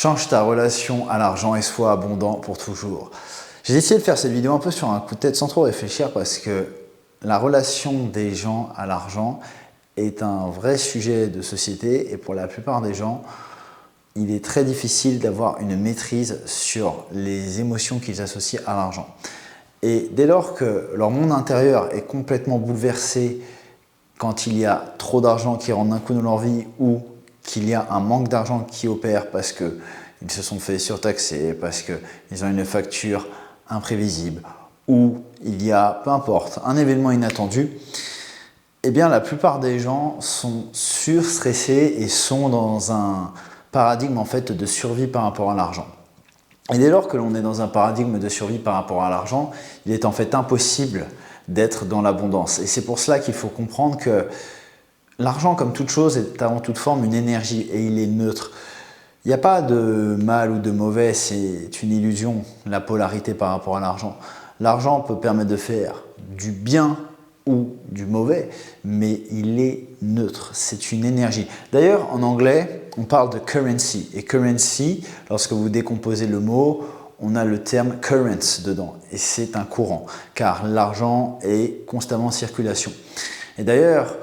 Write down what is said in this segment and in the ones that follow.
Change ta relation à l'argent et sois abondant pour toujours. J'ai décidé de faire cette vidéo un peu sur un coup de tête sans trop réfléchir parce que la relation des gens à l'argent est un vrai sujet de société et pour la plupart des gens, il est très difficile d'avoir une maîtrise sur les émotions qu'ils associent à l'argent. Et dès lors que leur monde intérieur est complètement bouleversé quand il y a trop d'argent qui rentre d'un coup dans leur vie ou qu'il y a un manque d'argent qui opère parce qu'ils se sont fait surtaxer, parce qu'ils ont une facture imprévisible ou il y a, peu importe, un événement inattendu, eh bien la plupart des gens sont surstressés et sont dans un paradigme en fait de survie par rapport à l'argent. Et dès lors que l'on est dans un paradigme de survie par rapport à l'argent, il est en fait impossible d'être dans l'abondance. Et c'est pour cela qu'il faut comprendre que l'argent, comme toute chose, est avant toute forme une énergie et il est neutre. Il n'y a pas de mal ou de mauvais, c'est une illusion, la polarité par rapport à l'argent. L'argent peut permettre de faire du bien ou du mauvais, mais il est neutre, c'est une énergie. D'ailleurs, en anglais, on parle de currency. Et currency, lorsque vous décomposez le mot, on a le terme current dedans. Et c'est un courant, car l'argent est constamment en circulation. Et d'ailleurs,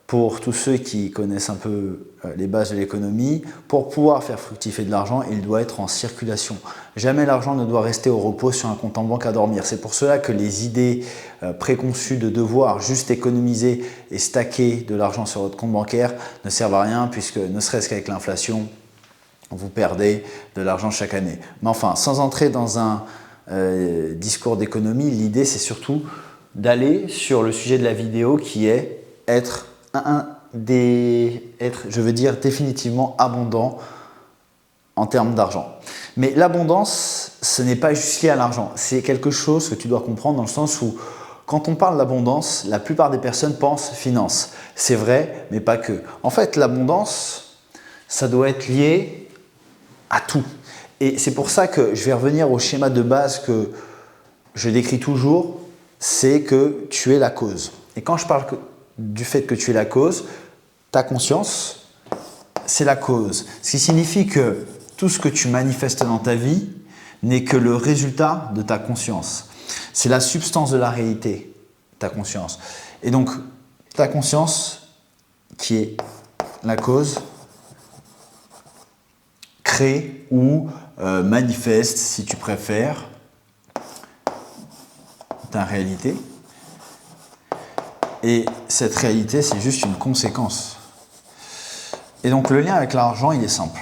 pour tous ceux qui connaissent un peu les bases de l'économie, pour pouvoir faire fructifier de l'argent, il doit être en circulation. Jamais l'argent ne doit rester au repos sur un compte en banque à dormir. C'est pour cela que les idées préconçues de devoir juste économiser et stacker de l'argent sur votre compte bancaire ne servent à rien puisque ne serait-ce qu'avec l'inflation, vous perdez de l'argent chaque année. Mais enfin, sans entrer dans un discours d'économie, l'idée c'est surtout d'aller sur le sujet de la vidéo qui est être je veux dire définitivement abondant en termes d'argent. Mais l'abondance, ce n'est pas juste lié à l'argent. C'est quelque chose que tu dois comprendre dans le sens où quand on parle d'abondance, la plupart des personnes pensent finance. C'est vrai, mais pas que. En fait, l'abondance, ça doit être lié à tout. Et c'est pour ça que je vais revenir au schéma de base que je décris toujours, c'est que tu es la cause. Et quand je parle du fait que tu es la cause, ta conscience, c'est la cause. Ce qui signifie que tout ce que tu manifestes dans ta vie n'est que le résultat de ta conscience. C'est la substance de la réalité, ta conscience. Et donc, ta conscience, qui est la cause, crée ou manifeste, si tu préfères, ta réalité. Et cette réalité, c'est juste une conséquence. Et donc, le lien avec l'argent, il est simple.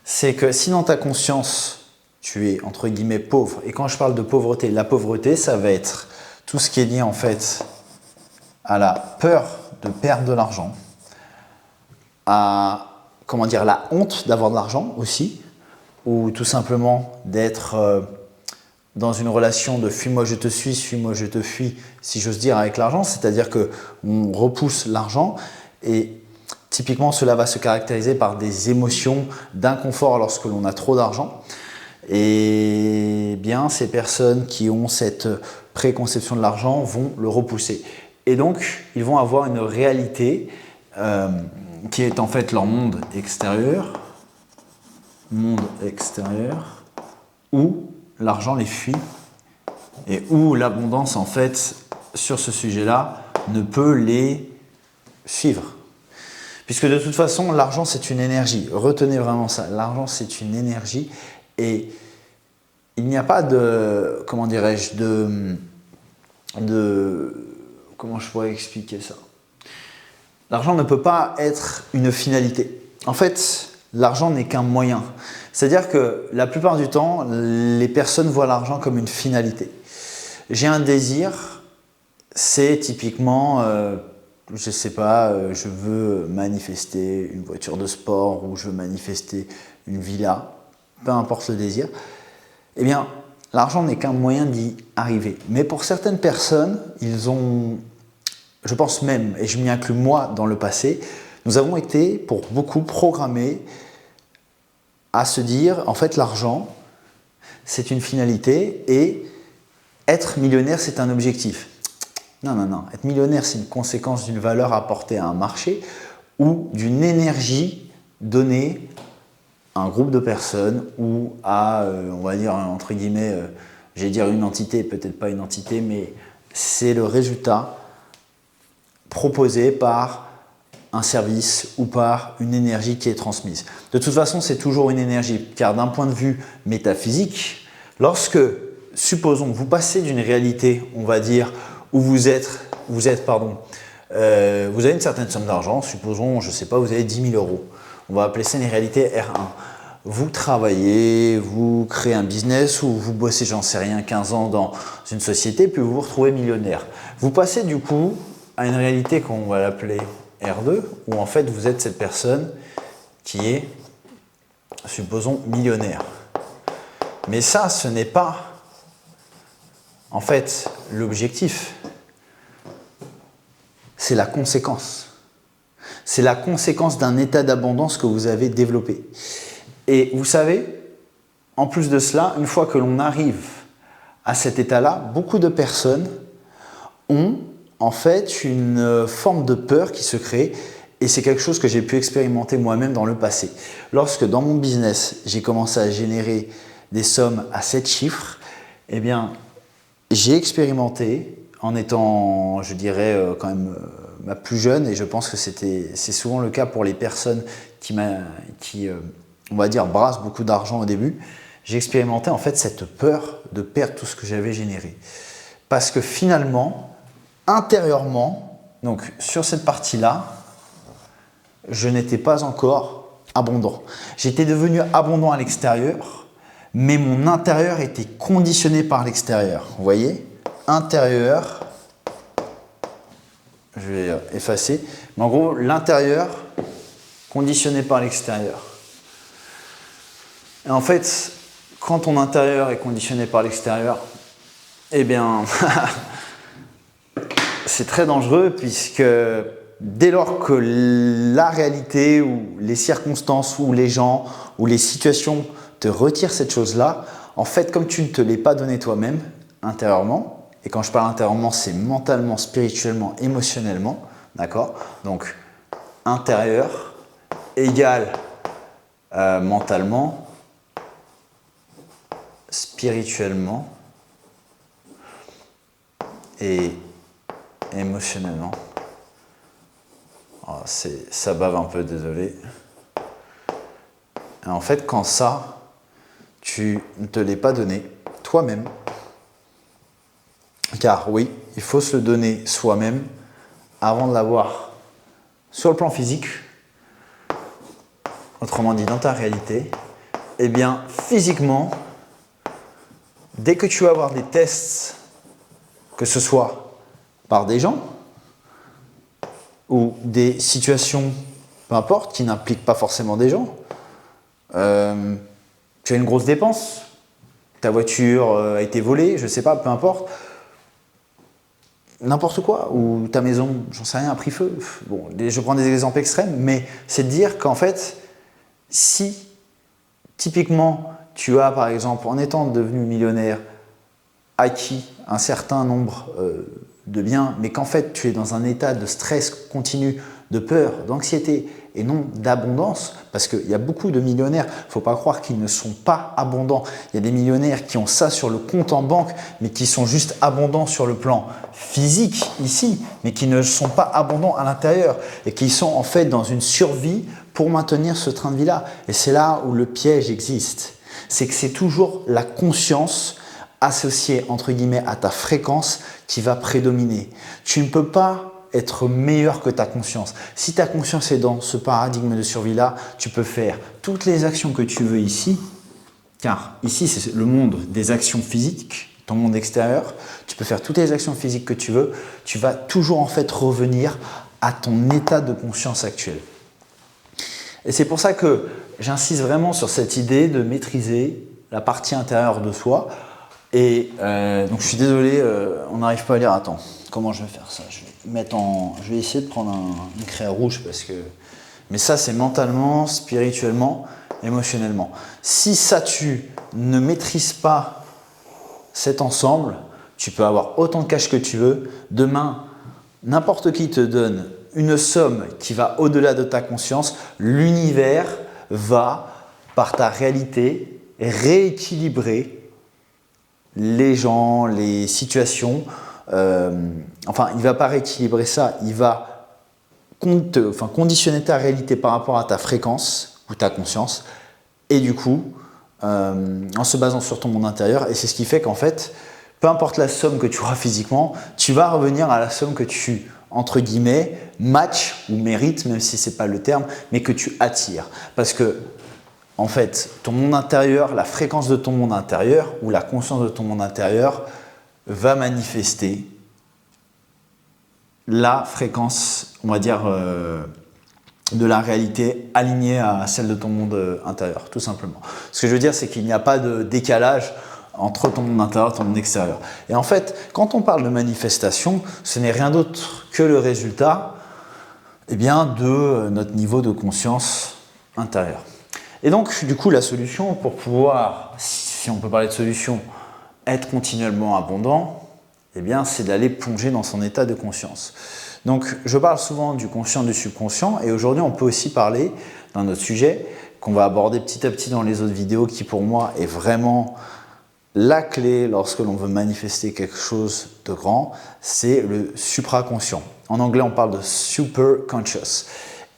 C'est que si dans ta conscience, tu es, entre guillemets, pauvre, et quand je parle de pauvreté, la pauvreté, ça va être tout ce qui est lié, en fait, à la peur de perdre de l'argent, à, comment dire, la honte d'avoir de l'argent aussi, ou tout simplement d'être dans une relation de fuis-moi je te fuis, si j'ose dire, avec l'argent, c'est-à-dire qu'on repousse l'argent et typiquement cela va se caractériser par des émotions d'inconfort lorsque l'on a trop d'argent. Et bien ces personnes qui ont cette préconception de l'argent vont le repousser. Et donc ils vont avoir une réalité qui est en fait leur monde extérieur où l'argent les fuit et où l'abondance en fait sur ce sujet-là ne peut les suivre. Puisque de toute façon, l'argent c'est une énergie. Retenez vraiment ça, l'argent c'est une énergie et il n'y a pas de, comment dirais-je, comment je pourrais expliquer ça? L'argent ne peut pas être une finalité. En fait, l'argent n'est qu'un moyen. C'est-à-dire que la plupart du temps, les personnes voient l'argent comme une finalité. J'ai un désir, c'est typiquement, je ne sais pas, je veux manifester une voiture de sport ou je veux manifester une villa, peu importe le désir. Eh bien, l'argent n'est qu'un moyen d'y arriver. Mais pour certaines personnes, ils ont, je pense même, et je m'y inclus moi dans le passé, nous avons été pour beaucoup programmés à se dire, en fait, l'argent, c'est une finalité et être millionnaire, c'est un objectif. Non, non, non. Être millionnaire, c'est une conséquence d'une valeur apportée à un marché ou d'une énergie donner à un groupe de personnes ou à, on va dire, entre guillemets, j'allais dire une entité, peut-être pas une entité, mais c'est le résultat proposé par un service ou par une énergie qui est transmise. De toute façon, c'est toujours une énergie, car d'un point de vue métaphysique, lorsque, supposons, vous passez d'une réalité, on va dire, où vous avez une certaine somme d'argent, supposons, je ne sais pas, vous avez 10 000 euros. On va appeler ça une réalité R1. Vous travaillez, vous créez un business ou vous bossez, j'en sais rien, 15 ans dans une société, puis vous vous retrouvez millionnaire. Vous passez du coup à une réalité qu'on va l'appeler R2, où en fait vous êtes cette personne qui est, supposons, millionnaire. Mais ça, ce n'est pas en fait l'objectif, c'est la conséquence. C'est la conséquence d'un état d'abondance que vous avez développé. Et vous savez, en plus de cela, une fois que l'on arrive à cet état-là, beaucoup de personnes ont en fait une forme de peur qui se crée et c'est quelque chose que j'ai pu expérimenter moi-même dans le passé. Lorsque dans mon business, j'ai commencé à générer des sommes à 7 chiffres, eh bien, j'ai expérimenté en étant, je dirais, quand même plus jeune et je pense que c'est souvent le cas pour les personnes qui on va dire, brassent beaucoup d'argent au début. J'ai expérimenté en fait cette peur de perdre tout ce que j'avais généré. Parce que finalement, intérieurement, donc sur cette partie-là, je n'étais pas encore abondant. J'étais devenu abondant à l'extérieur, mais mon intérieur était conditionné par l'extérieur. Vous voyez? Intérieur, je vais effacer, mais en gros, l'intérieur conditionné par l'extérieur. Et en fait, quand ton intérieur est conditionné par l'extérieur, eh bien, c'est très dangereux puisque dès lors que la réalité ou les circonstances ou les gens ou les situations te retirent cette chose-là, en fait, comme tu ne te l'es pas donné toi-même, intérieurement, et quand je parle intérieurement, c'est mentalement, spirituellement, émotionnellement, d'accord? Donc, intérieur égale mentalement, spirituellement et émotionnellement. Oh, ça bave un peu, désolé. Et en fait, quand ça, tu ne te l'es pas donné toi-même, car oui, il faut se le donner soi-même avant de l'avoir sur le plan physique, autrement dit dans ta réalité, eh bien physiquement, dès que tu vas avoir des tests, que ce soit par des gens ou des situations, peu importe, qui n'impliquent pas forcément des gens, tu as une grosse dépense, ta voiture a été volée, je ne sais pas, peu importe, n'importe quoi, ou ta maison, j'en sais rien, a pris feu. Bon, je prends des exemples extrêmes, mais c'est de dire qu'en fait, si typiquement tu as par exemple, en étant devenu millionnaire, acquis un certain nombre de biens, mais qu'en fait tu es dans un état de stress continu, de peur, d'anxiété et non d'abondance, parce qu'il y a beaucoup de millionnaires, il ne faut pas croire qu'ils ne sont pas abondants. Il y a des millionnaires qui ont ça sur le compte en banque, mais qui sont juste abondants sur le plan physique ici, mais qui ne sont pas abondants à l'intérieur et qui sont en fait dans une survie pour maintenir ce train de vie-là. Et c'est là où le piège existe. C'est que c'est toujours la conscience associée entre guillemets à ta fréquence qui va prédominer. Tu ne peux pas être meilleur que ta conscience. Si ta conscience est dans ce paradigme de survie-là, tu peux faire toutes les actions que tu veux ici, car ici c'est le monde des actions physiques, ton monde extérieur, tu peux faire toutes les actions physiques que tu veux, tu vas toujours en fait revenir à ton état de conscience actuel. Et c'est pour ça que j'insiste vraiment sur cette idée de maîtriser la partie intérieure de soi. Et donc je suis désolé, on n'arrive pas à lire. Attends, comment je vais faire ça? Je vais essayer de prendre une craie rouge parce que. Mais ça, c'est mentalement, spirituellement, émotionnellement. Si ça, tu ne maîtrises pas cet ensemble, tu peux avoir autant de cash que tu veux. Demain, n'importe qui te donne une somme qui va au-delà de ta conscience, l'univers va, par ta réalité, rééquilibrer les gens, les situations. Enfin, il ne va pas rééquilibrer ça, il va conditionner ta réalité par rapport à ta fréquence ou ta conscience. Et du coup, en se basant sur ton monde intérieur, et c'est ce qui fait qu'en fait, peu importe la somme que tu auras physiquement, tu vas revenir à la somme que tu, entre guillemets, match ou mérite, même si ce n'est pas le terme, mais que tu attires. Parce que, en fait, ton monde intérieur, la fréquence de ton monde intérieur ou la conscience de ton monde intérieur va manifester la fréquence, on va dire, de la réalité alignée à celle de ton monde intérieur, tout simplement. Ce que je veux dire, c'est qu'il n'y a pas de décalage entre ton monde intérieur et ton monde extérieur. Et en fait, quand on parle de manifestation, ce n'est rien d'autre que le résultat de notre niveau de conscience intérieure. Et donc, du coup, la solution pour pouvoir, si on peut parler de solution, être continuellement abondant, c'est d'aller plonger dans son état de conscience. Donc, je parle souvent du conscient, du subconscient, et aujourd'hui, on peut aussi parler d'un autre sujet qu'on va aborder petit à petit dans les autres vidéos, qui pour moi est vraiment la clé lorsque l'on veut manifester quelque chose de grand, c'est le supraconscient. En anglais, on parle de super conscious.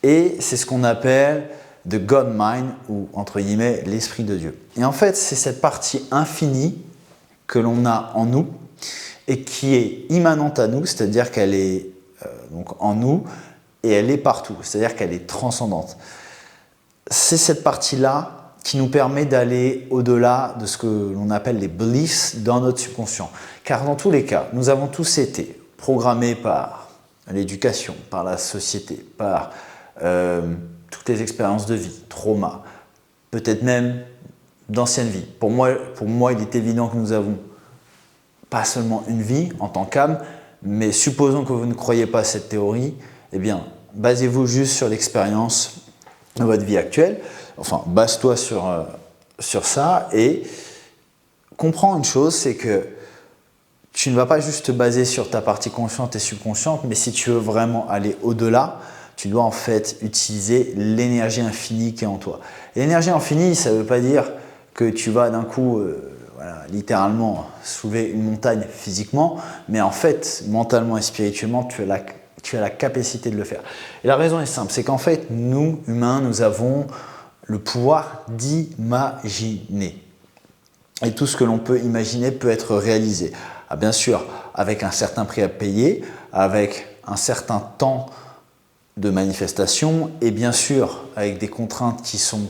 Et c'est ce qu'on appelle the God mind, ou entre guillemets, l'esprit de Dieu. Et en fait, c'est cette partie infinie que l'on a en nous et qui est immanente à nous, c'est-à-dire qu'elle est donc en nous et elle est partout, c'est-à-dire qu'elle est transcendante. C'est cette partie-là qui nous permet d'aller au-delà de ce que l'on appelle les beliefs dans notre subconscient. Car dans tous les cas, nous avons tous été programmés par l'éducation, par la société, par toutes les expériences de vie, trauma, peut-être même d'anciennes vies. Pour moi, il est évident que nous avons pas seulement une vie en tant qu'âme, mais supposons que vous ne croyez pas à cette théorie, basez-vous juste sur l'expérience de votre vie actuelle. Enfin, base-toi sur ça et comprends une chose, c'est que tu ne vas pas juste te baser sur ta partie consciente et subconsciente, mais si tu veux vraiment aller au-delà, tu dois en fait utiliser l'énergie infinie qui est en toi. Et l'énergie infinie, ça ne veut pas dire que tu vas d'un coup, littéralement, soulever une montagne physiquement, mais en fait, mentalement et spirituellement, tu as la capacité de le faire. Et la raison est simple, c'est qu'en fait, nous, humains, nous avons le pouvoir d'imaginer. Et tout ce que l'on peut imaginer peut être réalisé. Ah, bien sûr, avec un certain prix à payer, avec un certain temps de manifestation et bien sûr avec des contraintes qui sont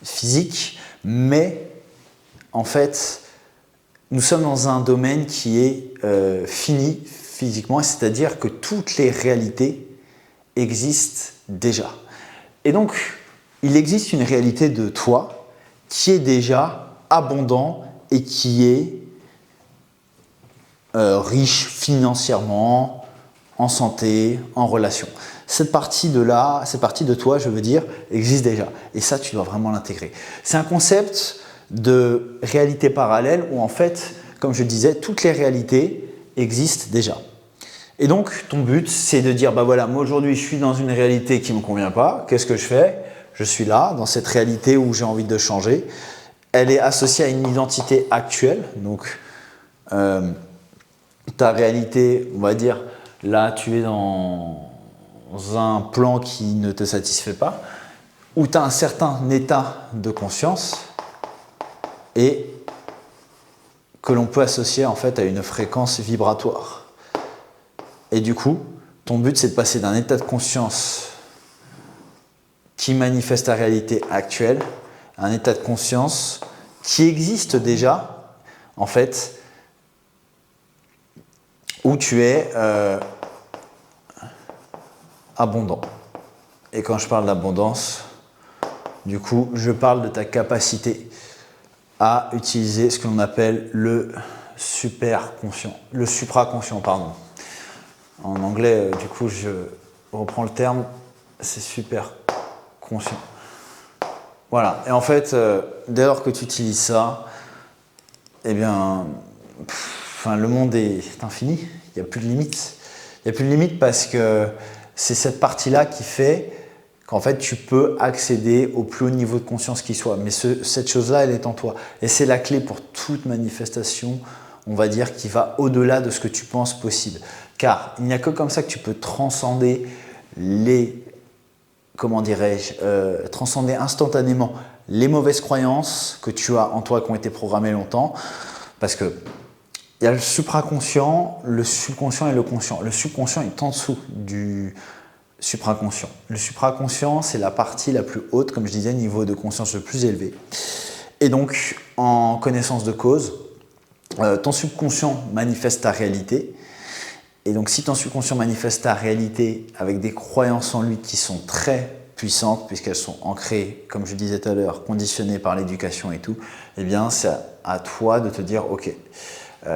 physiques, mais en fait, nous sommes dans un domaine qui est fini physiquement, c'est-à-dire que toutes les réalités existent déjà. Et donc, il existe une réalité de toi qui est déjà abondant et qui est riche financièrement, en santé, en relation. Cette partie de toi, je veux dire, existe déjà. Et ça, tu dois vraiment l'intégrer. C'est un concept de réalité parallèle où en fait, comme je disais, toutes les réalités existent déjà. Et donc, ton but, c'est de dire, moi aujourd'hui, je suis dans une réalité qui ne me convient pas. Qu'est-ce que je fais ? Je suis là, dans cette réalité où j'ai envie de changer. Elle est associée à une identité actuelle. Donc, ta réalité, on va dire, là, tu es dans un plan qui ne te satisfait pas, où tu as un certain état de conscience et que l'on peut associer en fait à une fréquence vibratoire. Et du coup, ton but, c'est de passer d'un état de conscience qui manifeste ta réalité actuelle à un état de conscience qui existe déjà, en fait, où tu es abondant. Et quand je parle d'abondance, du coup, je parle de ta capacité à utiliser ce que l'on appelle le supraconscient, pardon. En anglais, du coup, je reprends le terme, c'est super conscient. Voilà. Et en fait, dès lors que tu utilises ça, le monde est infini. Il n'y a plus de limite. Il n'y a plus de limite parce que C'est cette partie-là qui fait qu'en fait, tu peux accéder au plus haut niveau de conscience qui soit. Mais cette chose-là, elle est en toi. Et c'est la clé pour toute manifestation, on va dire, qui va au-delà de ce que tu penses possible. Car il n'y a que comme ça que tu peux transcender transcender instantanément les mauvaises croyances que tu as en toi qui ont été programmées longtemps. Parce que il y a le supraconscient, le subconscient et le conscient. Le subconscient est en dessous du supraconscient. Le supraconscient, c'est la partie la plus haute, comme je disais, niveau de conscience le plus élevé. Et donc, en connaissance de cause, ton subconscient manifeste ta réalité. Et donc, si ton subconscient manifeste ta réalité avec des croyances en lui qui sont très puissantes, puisqu'elles sont ancrées, comme je disais tout à l'heure, conditionnées par l'éducation et tout, eh bien, c'est à toi de te dire, ok,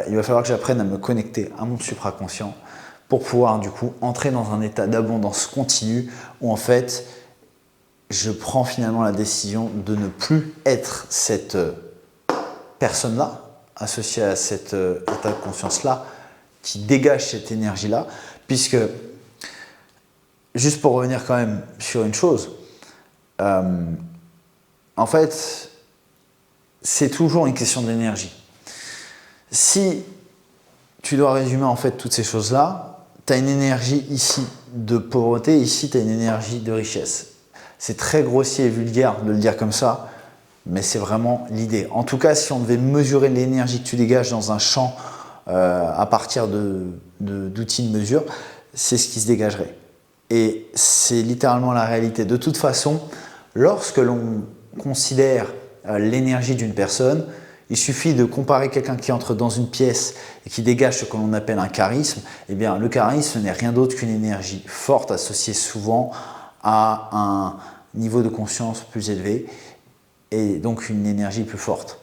il va falloir que j'apprenne à me connecter à mon supraconscient pour pouvoir du coup entrer dans un état d'abondance continue où en fait je prends finalement la décision de ne plus être cette personne-là associée à cet état de conscience-là qui dégage cette énergie-là, puisque juste pour revenir quand même sur une chose, en fait c'est toujours une question d'énergie. Si tu dois résumer en fait toutes ces choses-là, tu as une énergie ici de pauvreté, ici tu as une énergie de richesse. C'est très grossier et vulgaire de le dire comme ça, mais c'est vraiment l'idée. En tout cas, si on devait mesurer l'énergie que tu dégages dans un champ à partir d'outils de mesure, c'est ce qui se dégagerait. Et c'est littéralement la réalité. De toute façon, lorsque l'on considère l'énergie d'une personne, il suffit de comparer quelqu'un qui entre dans une pièce et qui dégage ce que l'on appelle un charisme. Eh bien, le charisme n'est rien d'autre qu'une énergie forte associée souvent à un niveau de conscience plus élevé et donc une énergie plus forte.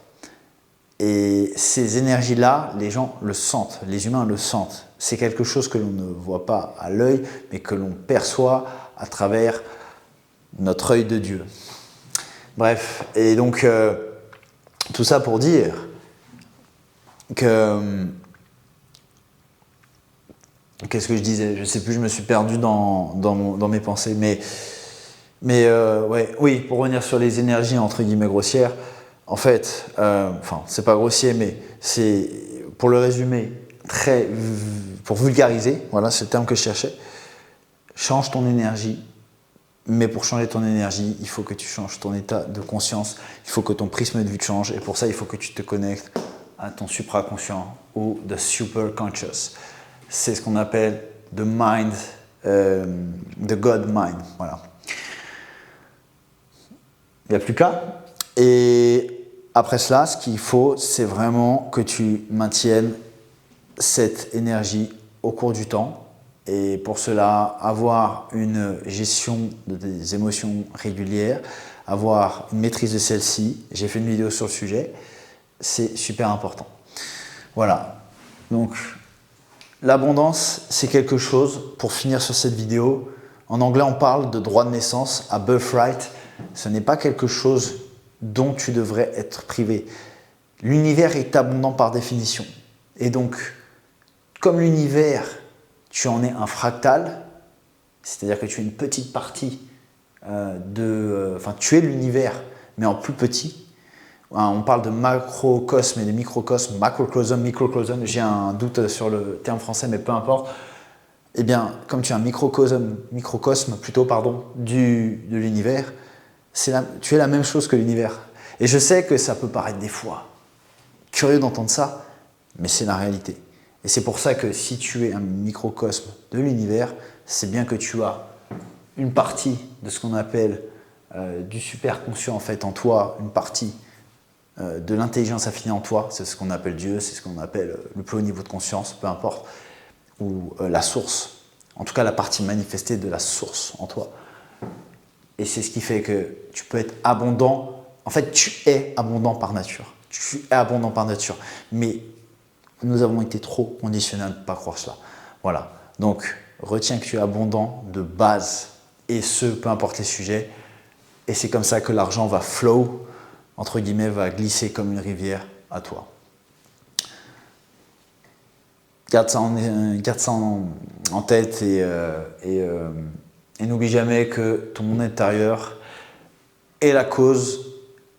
Et ces énergies-là, les gens le sentent, les humains le sentent. C'est quelque chose que l'on ne voit pas à l'œil, mais que l'on perçoit à travers notre œil de Dieu. Bref, et donc tout ça pour dire que... Qu'est-ce que je disais? Je ne sais plus, je me suis perdu dans mes pensées. Oui, pour revenir sur les énergies entre guillemets grossières, en fait, c'est pas grossier, mais c'est, pour le résumer, pour vulgariser, voilà, c'est le terme que je cherchais, change ton énergie. Mais pour changer ton énergie, il faut que tu changes ton état de conscience, il faut que ton prisme de vue change, et pour ça, il faut que tu te connectes à ton supraconscient ou the superconscious. C'est ce qu'on appelle the mind, the God mind. Voilà. Il n'y a plus qu'à. Et après cela, ce qu'il faut, c'est vraiment que tu maintiennes cette énergie au cours du temps. Et pour cela, avoir une gestion des émotions régulières, avoir une maîtrise de celle-ci, j'ai fait une vidéo sur le sujet, c'est super important. Voilà, donc l'abondance, c'est quelque chose, pour finir sur cette vidéo, en anglais on parle de droit de naissance, à birthright, ce n'est pas quelque chose dont tu devrais être privé. L'univers est abondant par définition. Et donc, comme l'univers, tu en es un fractal, c'est-à-dire que tu es une petite partie tu es l'univers, mais en plus petit. On parle de macrocosme et de microcosme, macrocosme, microcosme, j'ai un doute sur le terme français, mais peu importe. Eh bien, comme tu es un microcosme de l'univers, tu es la même chose que l'univers. Et je sais que ça peut paraître des fois curieux d'entendre ça, mais c'est la réalité. Et c'est pour ça que si tu es un microcosme de l'univers, c'est bien que tu as une partie de ce qu'on appelle du superconscient en fait en toi, une partie de l'intelligence affinée en toi, c'est ce qu'on appelle Dieu, c'est ce qu'on appelle le plus haut niveau de conscience, peu importe, ou la source, en tout cas la partie manifestée de la source en toi. Et c'est ce qui fait que tu peux être abondant, en fait tu es abondant par nature, mais nous avons été trop conditionnés à ne pas croire cela. Voilà, donc retiens que tu es abondant de base, et ce, peu importe les sujets, et c'est comme ça que l'argent va flow, entre guillemets, va glisser comme une rivière à toi. garde ça en tête et n'oublie jamais que ton monde intérieur est la cause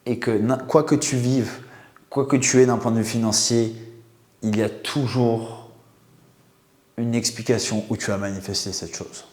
et que quoi que tu vives, quoi que tu aies d'un point de vue financier, il y a toujours une explication où tu as manifesté cette chose.